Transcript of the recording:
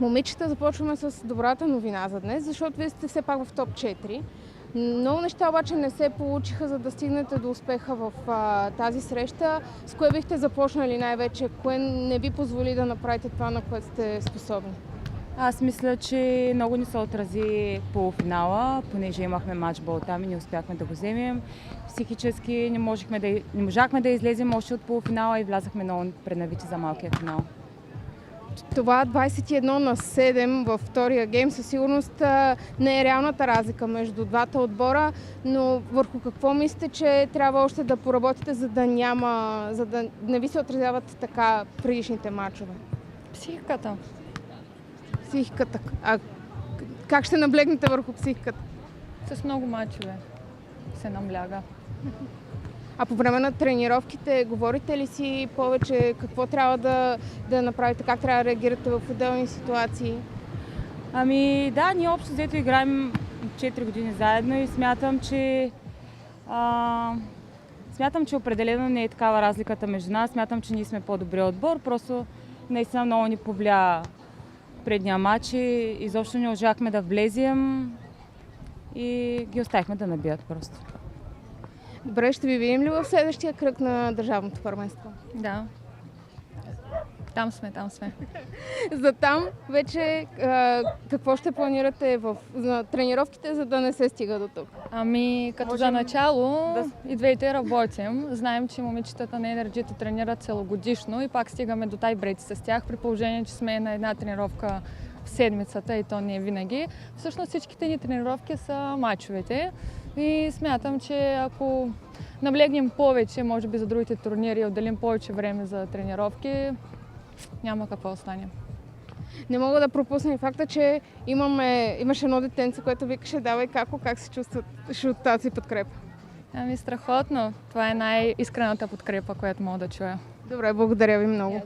Момичета, започваме с добрата новина за днес, защото вие сте все пак в топ 4. Много неща обаче не се получиха, за да стигнете до успеха в тази среща. С кое бихте започнали най-вече? Кое не ви позволи да направите това, на което сте способни? Аз мисля, че много ни се отрази полуфинала, понеже имахме матчбол там и не успяхме да го вземем. Психически не можахме да излезем още от полуфинала и влязахме много преднавити за малкия финал. Това 21-7 във втория гейм със сигурност не е реалната разлика между двата отбора, но върху какво мислите, че трябва още да поработите, за да не ви се отразяват така предишните матчове? Психиката. Психиката. А как ще наблегнете върху психиката? С много мачове се набляга. А по време на тренировките говорите ли си повече какво трябва да направите, как трябва да реагирате в отделни ситуации? Ами да, ние общо взето играем 4 години заедно и смятам, че определено не е такава разликата между нас. Смятам, че ние сме по-добрия отбор. Просто наистина много ни повлия предния матч и изобщо не можахме да влезем и ги оставихме да набият просто. Добре, ще ви видим ли в следващия кръг на държавното първенство? Да. Там сме. За там вече какво ще планирате на тренировките, за да не се стига до тук? Ами, като за начало и двете работим. Знаем, че момичетата на Енерджито тренират целогодишно и пак стигаме до тайбрейци с тях, при положение, че сме на една тренировка в седмицата и то не е винаги. Всъщност всичките ни тренировки са мачовете и смятам, че ако наблегнем повече, може би за другите турнири и отделим повече време за тренировки, няма какво остане. Не мога да пропусна и факта, че имаше едно детенце, което викаше "Давай како", как се чувстваш от тази подкрепа? Ами страхотно. Това е най-искрената подкрепа, която мога да чуя. Добре, благодаря ви много.